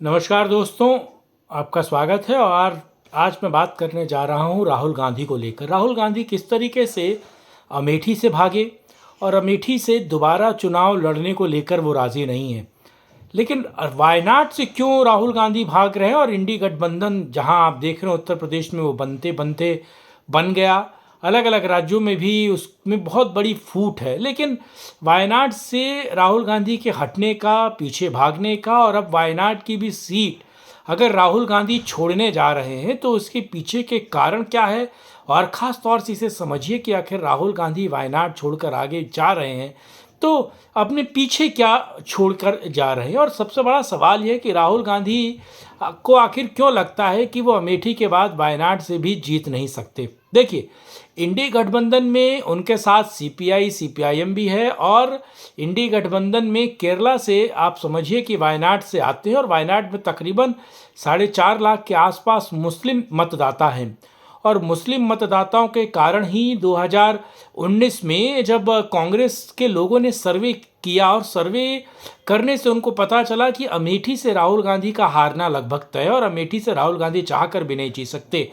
नमस्कार दोस्तों, आपका स्वागत है। और आज मैं बात करने जा रहा हूं राहुल गांधी को लेकर। राहुल गांधी किस तरीके से अमेठी से भागे और अमेठी से दोबारा चुनाव लड़ने को लेकर वो राज़ी नहीं है। लेकिन वायनाड से क्यों राहुल गांधी भाग रहे हैं और इंडी गठबंधन जहां आप देख रहे हैं उत्तर प्रदेश में वो बनते बनते बन गया, अलग अलग राज्यों में भी उसमें बहुत बड़ी फूट है। लेकिन वायनाड से राहुल गांधी के हटने का, पीछे भागने का, और अब वायनाड की भी सीट अगर राहुल गांधी छोड़ने जा रहे हैं तो उसके पीछे के कारण क्या है, और ख़ास तौर से इसे समझिए कि आखिर राहुल गांधी वायनाड छोड़कर आगे जा रहे हैं तो अपने पीछे क्या छोड़कर जा रहे हैं। और सबसे बड़ा सवाल यह है कि राहुल गांधी को आखिर क्यों लगता है कि वो अमेठी के बाद वायनाड से भी जीत नहीं सकते। देखिए, इंडी गठबंधन में उनके साथ सीपीआई सीपीआईएम भी है, और इंडी गठबंधन में केरला से आप समझिए कि वायनाड से आते हैं, और वायनाड में तकरीबन 4.5 लाख के आसपास मुस्लिम मतदाता हैं। और मुस्लिम मतदाताओं के कारण ही 2019 में जब कांग्रेस के लोगों ने सर्वे किया, और सर्वे करने से उनको पता चला कि अमेठी से राहुल गांधी का हारना लगभग तय है, और अमेठी से राहुल गांधी चाहकर भी नहीं जीत सकते।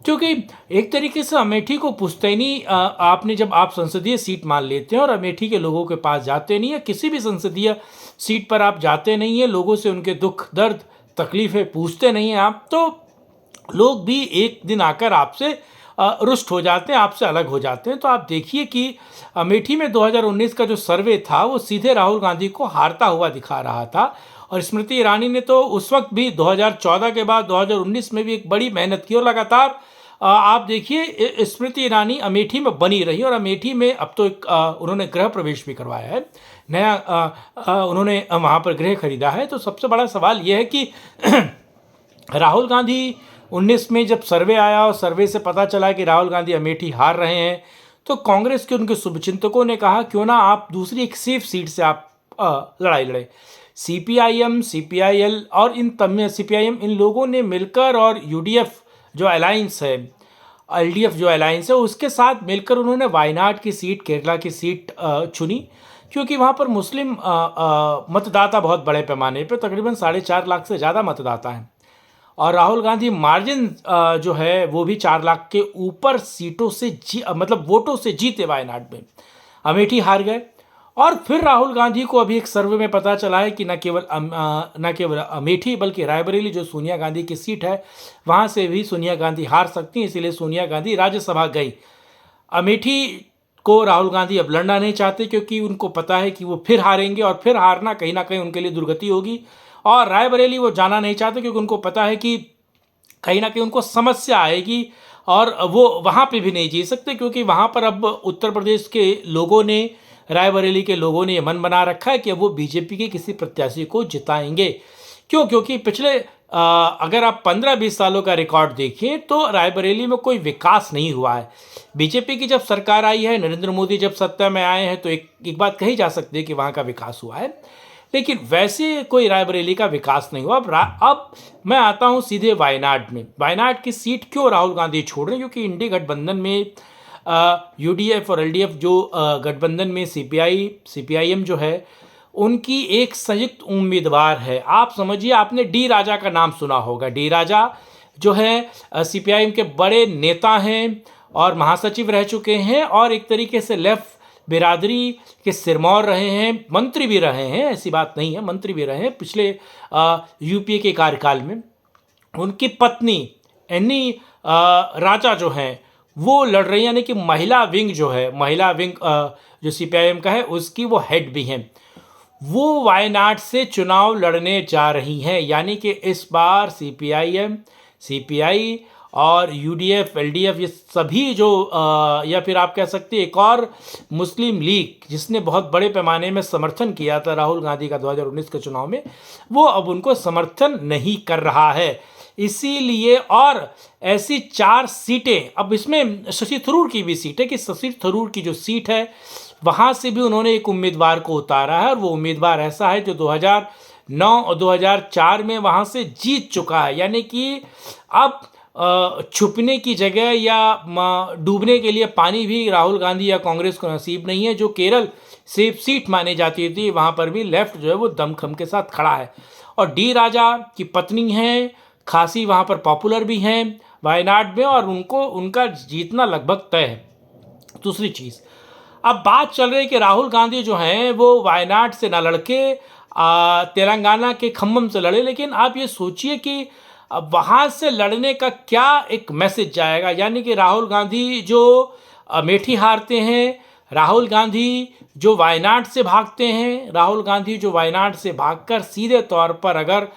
क्योंकि एक तरीके से अमेठी को पुश्तैनी आपने जब आप संसदीय सीट मान लेते हैं और अमेठी के लोगों के पास जाते नहीं है, किसी भी संसदीय सीट पर आप जाते नहीं है, लोगों से उनके दुख दर्द तकलीफ़ें पूछते नहीं हैं आप, तो लोग भी एक दिन आकर आपसे रुष्ट हो जाते हैं, आपसे अलग हो जाते हैं। तो आप देखिए कि अमेठी में 2019 का जो सर्वे था वो सीधे राहुल गांधी को हारता हुआ दिखा रहा था। और स्मृति ईरानी ने तो उस वक्त भी 2014 के बाद 2019 में भी एक बड़ी मेहनत की, और लगातार आप देखिए स्मृति ईरानी अमेठी में बनी रही, और अमेठी में अब तो एक उन्होंने गृह प्रवेश भी करवाया है, नया उन्होंने वहाँ पर गृह खरीदा है। तो सबसे बड़ा सवाल यह है कि राहुल गांधी 19 में जब सर्वे आया और सर्वे से पता चला कि राहुल गांधी अमेठी हार रहे हैं, तो कांग्रेस के उनके शुभचिंतकों ने कहा क्यों ना आप दूसरी एक सेफ सीट से आप लड़ाई लड़े। सीपीआईएम सीपीआईएल और सीपीआईएम इन लोगों ने मिलकर, और यूडीएफ जो अलायंस है, एलडीएफ जो अलायंस है, उसके साथ मिलकर उन्होंने वायनाड की सीट, केरला की सीट चुनी, क्योंकि वहाँ पर मुस्लिम मतदाता बहुत बड़े पैमाने पर, तकरीबन 4.5 लाख से ज़्यादा मतदाता हैं। और राहुल गांधी मार्जिन जो है वो भी 4 लाख के ऊपर सीटों से मतलब वोटों से जीते वायनाड में। अमेठी हार गए। और फिर राहुल गांधी को अभी एक सर्वे में पता चला है कि न केवल अमेठी बल्कि रायबरेली जो सोनिया गांधी की सीट है वहाँ से भी सोनिया गांधी हार सकती हैं, इसीलिए सोनिया गांधी राज्यसभा गई। अमेठी को राहुल गांधी अब लड़ना नहीं चाहते, क्योंकि उनको पता है कि वो फिर हारेंगे, और फिर हारना कहीं ना कहीं उनके लिए दुर्गति होगी। और रायबरेली वो जाना नहीं चाहते, क्योंकि उनको पता है कि कहीं ना कहीं उनको समस्या आएगी, और वो वहाँ पे भी नहीं जीत सकते, क्योंकि वहाँ पर अब उत्तर प्रदेश के लोगों ने, रायबरेली के लोगों ने ये मन बना रखा है कि अब वो बीजेपी के किसी प्रत्याशी को जिताएंगे। क्यों? क्योंकि पिछले अगर आप 15-20 सालों का रिकॉर्ड देखें तो रायबरेली में कोई विकास नहीं हुआ है। बीजेपी की जब सरकार आई है, नरेंद्र मोदी जब सत्ता में आए हैं, तो एक बात कही जा सकती है कि वहाँ का विकास हुआ है, लेकिन वैसे कोई रायबरेली का विकास नहीं हुआ। अब मैं आता हूँ सीधे वायनाड में। वायनाड की सीट क्यों राहुल गांधी छोड़ रहे हैं? क्योंकि इंडी गठबंधन में यूडीएफ और एलडीएफ जो गठबंधन में सीपीआई सीपीआईएम जो है, उनकी एक संयुक्त उम्मीदवार है। आप समझिए, आपने डी राजा का नाम सुना होगा। डी राजा जो है सीपीआईएम के बड़े नेता हैं और महासचिव रह चुके हैं, और एक तरीके से लेफ्ट बिरादरी के सिरमौर रहे हैं, मंत्री भी रहे हैं, ऐसी बात नहीं है, मंत्री भी रहे हैं पिछले यूपीए के कार्यकाल में। उनकी पत्नी एनी राजा जो हैं वो लड़ रही हैं, यानी कि महिला विंग जो है, महिला विंग जो सीपीआईएम का है उसकी वो हेड भी हैं। वो वायनाड से चुनाव लड़ने जा रही हैं, यानी कि इस बार सीपीआईएम सीपीआई और यूडीएफ एलडीएफ ये सभी जो या फिर आप कह सकते हैं एक और मुस्लिम लीग जिसने बहुत बड़े पैमाने में समर्थन किया था राहुल गांधी का 2019 के चुनाव में, वो अब उनको समर्थन नहीं कर रहा है। इसीलिए और ऐसी 4 सीटें, अब इसमें शशि थरूर की भी सीट है कि शशि थरूर की जो सीट है वहाँ से भी उन्होंने एक उम्मीदवार को उतारा है, और वो उम्मीदवार ऐसा है जो 2009 और 2004 में वहाँ से जीत चुका है। यानी कि अब छुपने की जगह या डूबने के लिए पानी भी राहुल गांधी या कांग्रेस को नसीब नहीं है। जो केरल सेफ सीट मानी जाती थी, वहाँ पर भी लेफ्ट जो है वो दमखम के साथ खड़ा है। और डी राजा की पत्नी हैं, खासी वहाँ पर पॉपुलर भी हैं वायनाड में, और उनका जीतना लगभग तय है। दूसरी चीज़, अब बात चल रही है कि राहुल गांधी जो हैं वो वायनाड से ना लड़के तेलंगाना के खम्मम से लड़े, लेकिन आप ये सोचिए कि वहाँ से लड़ने का क्या एक मैसेज जाएगा। यानी कि राहुल गांधी जो अमेठी हारते हैं, राहुल गांधी जो वायनाड से भागते हैं, राहुल गांधी जो वायनाड से भागकर सीधे तौर पर अगर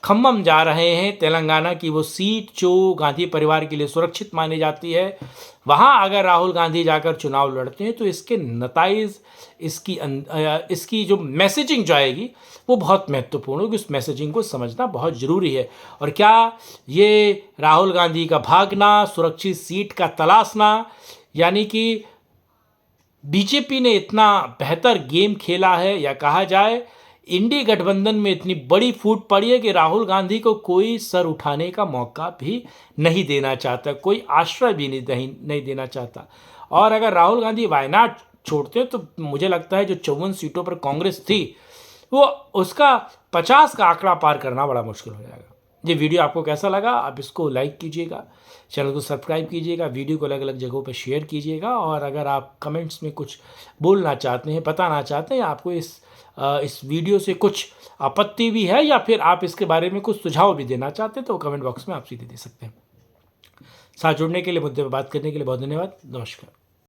खम्मम जा रहे हैं, तेलंगाना की वो सीट जो गांधी परिवार के लिए सुरक्षित मानी जाती है, वहाँ अगर राहुल गांधी जाकर चुनाव लड़ते हैं तो इसके नताइज, इसकी जो मैसेजिंग जो आएगी वो बहुत महत्वपूर्ण होगी। उस मैसेजिंग को समझना बहुत ज़रूरी है। और क्या ये राहुल गांधी का भागना, सुरक्षित सीट का तलाशना, यानी कि बीजेपी ने इतना बेहतर गेम खेला है, या कहा जाए इंडी गठबंधन में इतनी बड़ी फूट पड़ी है कि राहुल गांधी को कोई सर उठाने का मौका भी नहीं देना चाहता, कोई आश्रय भी नहीं देना चाहता। और अगर राहुल गांधी वायनाड छोड़ते हैं तो मुझे लगता है जो 54 सीटों पर कांग्रेस थी वो उसका 50 का आंकड़ा पार करना बड़ा मुश्किल हो जाएगा। ये वीडियो आपको कैसा लगा? आप इसको लाइक कीजिएगा, चैनल को सब्सक्राइब कीजिएगा, वीडियो को अलग अलग जगहों पर शेयर कीजिएगा, और अगर आप कमेंट्स में कुछ बोलना चाहते हैं, बताना चाहते हैं, आपको इस वीडियो से कुछ आपत्ति भी है, या फिर आप इसके बारे में कुछ सुझाव भी देना चाहते हैं, तो कमेंट बॉक्स में आप सीधे दे सकते हैं। साथ जुड़ने के लिए, मुद्दे पर बात करने के लिए बहुत धन्यवाद। नमस्कार।